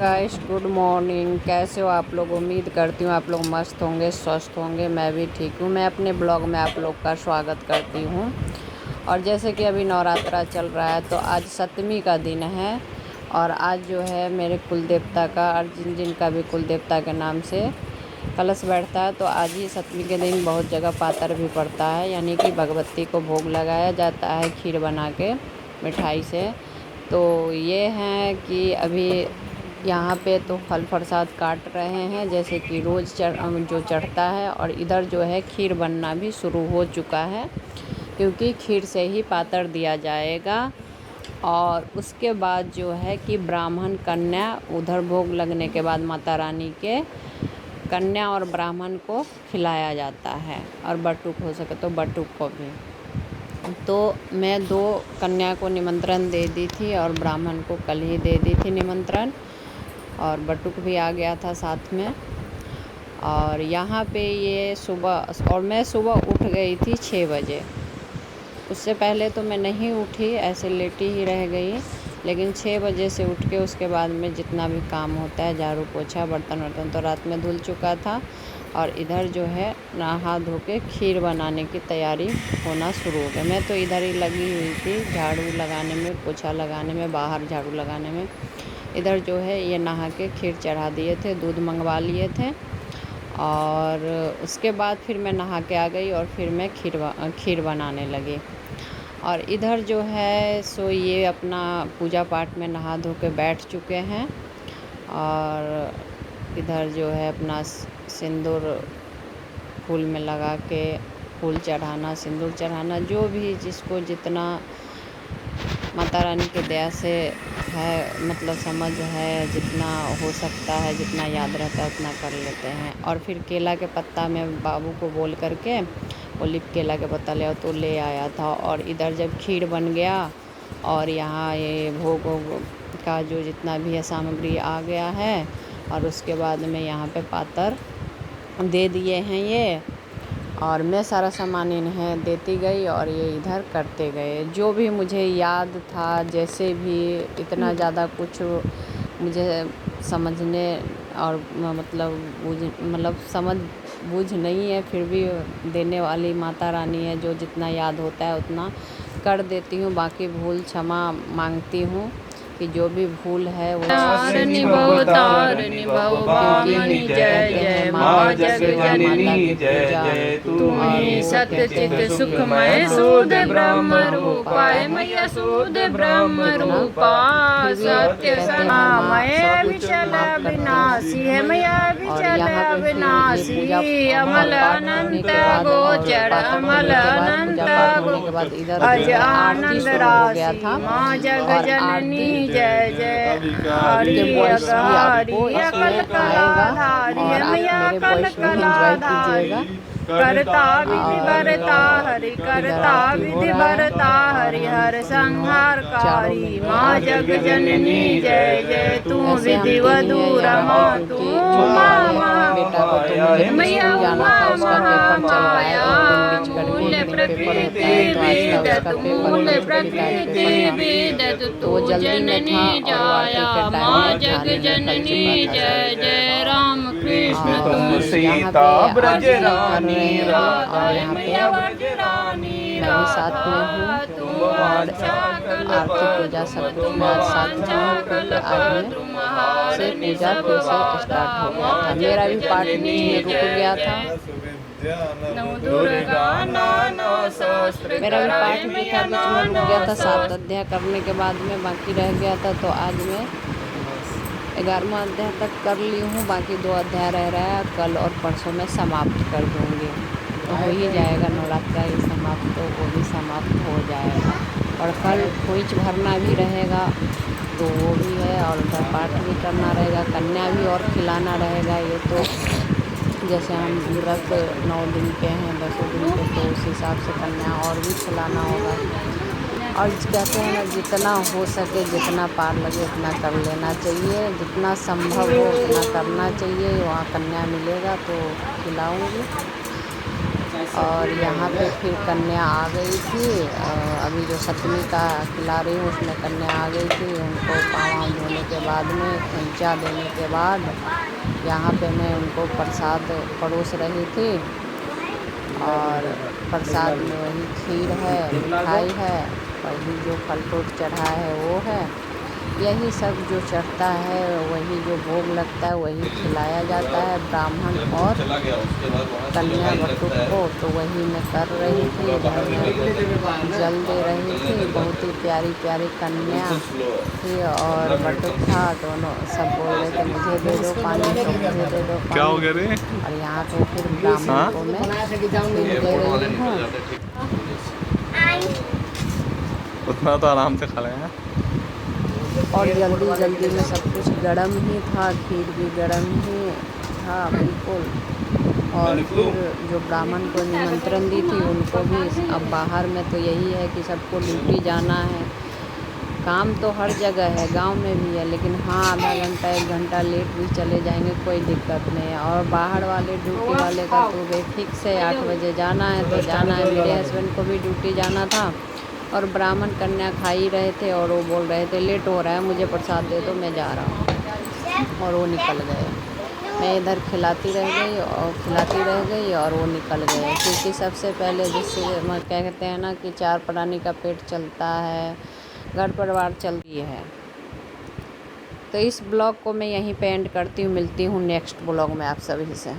Guys good morning. कैसे हो आप लोग? उम्मीद करती हूँ आप लोग मस्त होंगे, स्वस्थ होंगे। मैं भी ठीक हूँ। मैं अपने ब्लॉग में आप लोग का स्वागत करती हूँ। और जैसे कि अभी नवरात्रा चल रहा है तो आज सप्तमी का दिन है। और आज जो है मेरे कुल देवता का और जिनका भी कुल देवता के नाम से कलश बैठता है, तो आज ही सप्तमी के दिन बहुत जगह पातर भी पड़ता है, यानी कि भगवती को भोग लगाया जाता है खीर बना के मिठाई से। तो ये हैं कि अभी यहाँ पे तो फल प्रसाद काट रहे हैं, जैसे कि रोज़ जो चढ़ता है। और इधर जो है खीर बनना भी शुरू हो चुका है, क्योंकि खीर से ही पातर दिया जाएगा। और उसके बाद जो है कि ब्राह्मण कन्या उधर भोग लगने के बाद माता रानी के कन्या और ब्राह्मण को खिलाया जाता है, और बटुक हो सके तो बटुक को भी। तो मैं 2 कन्या को निमंत्रण दे दी थी और ब्राह्मण को कल ही दे दी थी निमंत्रण, और बटुक भी आ गया था साथ में। और यहाँ पे ये सुबह, और मैं सुबह उठ गई थी 6 बजे। उससे पहले तो मैं नहीं उठी, ऐसे लेटी ही रह गई। लेकिन 6 बजे से उठ के उसके बाद में जितना भी काम होता है, झाड़ू पोछा बर्तन वर्तन तो रात में धुल चुका था। और इधर जो है नहा धो के खीर बनाने की तैयारी होना शुरू हो गई। मैं तो इधर ही लगी हुई थी, झाड़ू लगाने में, पोछा लगाने में, बाहर झाड़ू लगाने में। इधर जो है ये नहा के खीर चढ़ा दिए थे, दूध मंगवा लिए थे। और उसके बाद फिर मैं नहा के आ गई और फिर मैं खीर बनाने लगी। और इधर जो है सो ये अपना पूजा पाठ में नहा धो के बैठ चुके हैं। और इधर जो है अपना सिंदूर फूल में लगा के फूल चढ़ाना, सिंदूर चढ़ाना, जो भी जिसको जितना माता रानी के दया से है, मतलब समझ है, जितना हो सकता है, जितना याद रहता है उतना कर लेते हैं। और फिर केला के पत्ता में बाबू को बोल करके बोली केला के पत्ता ले आओ, तो ले आया था। और इधर जब खीर बन गया और यहाँ ये भोग का जो जितना भी है सामग्री आ गया है, और उसके बाद में यहाँ पे पातर दे दिए हैं ये। और मैं सारा सामान इन्हें देती गई और ये इधर करते गए, जो भी मुझे याद था। जैसे भी इतना ज़्यादा कुछ मुझे समझने और मतलब समझ बूझ नहीं है, फिर भी देने वाली माता रानी है, जो जितना याद होता है उतना कर देती हूँ। बाकी भूल क्षमा मांगती हूँ कि जो भी भूल है वो तारनी भव भामिनी जय जय माँ जग जननी जय जय तुम्हें सत्य चित सुखमय शुद्ध ब्रह्म रूपाय मैया शुद्ध ब्रह्म रूपा सत्य समामय विचल विनाशी है मैया विचल विनाशी अमल अनंत गोचर अमल अनंत अज आनंद राशि माँ जग जननी जय जय हरि अकल कलाधारी मैया कल कलाधारी करता विधि भरता हरि करता विधि भरता हरि हर संहारकारी माँ जग जननी जय जय तू विधि वधूर माँ तू मैया महामाया मूल प्रकृति विदत मूल प्रकृति विदत तू जननी जाया माँ जग जननी जय जय राम कृष्ण तू सीता ब्रज रानी और यहाँ पे मैं भी साथ में हूँ। और आरती पूजा सब कुछ मैं साथ में हूँ, क्योंकि आज में से पूजा फिर से स्टार्ट हो गया था। मेरा भी पाठ बीच में रुक गया था। मेरा भी पाठ जो था बीच में रुक गया था, 7 अध्याय करने के बाद में बाकी रह गया था। तो आज मैं 11वां अध्याय तक कर ली हूँ, बाकी 2 अध्याय रह रहा है। कल और परसों में समाप्त कर दूँगी, तो हो ही जाएगा नवरात्रा ही समाप्त, तो वो भी समाप्त हो जाएगा। और कल खोइच भरना भी रहेगा, तो वो भी है। और उधर पाठ भी करना रहेगा, कन्या भी और खिलाना रहेगा। ये तो जैसे हम व्रत 9 दिन के हैं, 10 दिन के, तो उस हिसाब से कन्या और भी खिलाना होगा। और कहते हैं ना, जितना हो सके, जितना पार लगे उतना कर लेना चाहिए, जितना संभव हो उतना करना चाहिए। वहाँ कन्या मिलेगा तो खिलाऊंगी। और यहाँ पे फिर कन्या आ गई थी। अभी जो सप्तमी का खिला रही हूँ उसमें कन्या आ गई थी। उनको पाँव धोने के बाद में खंचा देने के बाद यहाँ पे मैं उनको प्रसाद परोस रही थी। और प्रसाद में वही खीर है, मिठाई है, वही जो फल फ्रूट चढ़ा है वो है। यही सब जो चढ़ता है वही जो भोग लगता है वही खिलाया जाता है ब्राह्मण और कन्या वटुक को। तो वही मैं कर रही थी, इधर में जल दे रही थी। बहुत ही प्यारी प्यारी कन्या थी और वटुक था। दोनों सब बोल रहे थे मुझे दे दो पानी, तो मुझे दे दो पानी। क्या हो गया रे? और यहाँ पे फिर ब्राह्मण को मैं खीर दे रही हूँ। उतना तो आराम से खा लें। और जल्दी जल्दी में सब कुछ गरम ही था, खीर भी गरम ही था बिल्कुल। और फिर जो ब्राह्मण को निमंत्रण दी थी उनको भी, अब बाहर में तो यही है कि सबको ड्यूटी जाना है। काम तो हर जगह है, गांव में भी है, लेकिन हाँ आधा घंटा 1 घंटा लेट भी चले जाएंगे कोई दिक्कत नहीं है। और बाहर वाले ड्यूटी वाले का तो वे फिक्स है 8 बजे जाना है तो जाना है। मेरे हस्बैंड को भी ड्यूटी जाना था और ब्राह्मण कन्या खा ही रहे थे और वो बोल रहे थे लेट हो रहा है, मुझे प्रसाद दे दो, मैं जा रहा हूँ। और वो निकल गए। मैं इधर खिलाती रह गई और वो निकल गए। क्योंकि सबसे पहले जिससे कहते हैं ना कि 4 प्राणी का पेट चलता है, घर परिवार चलती है। तो इस ब्लॉग को मैं यहीं पे एंड करती हूँ। मिलती हूँ नेक्स्ट ब्लॉग में आप सभी से।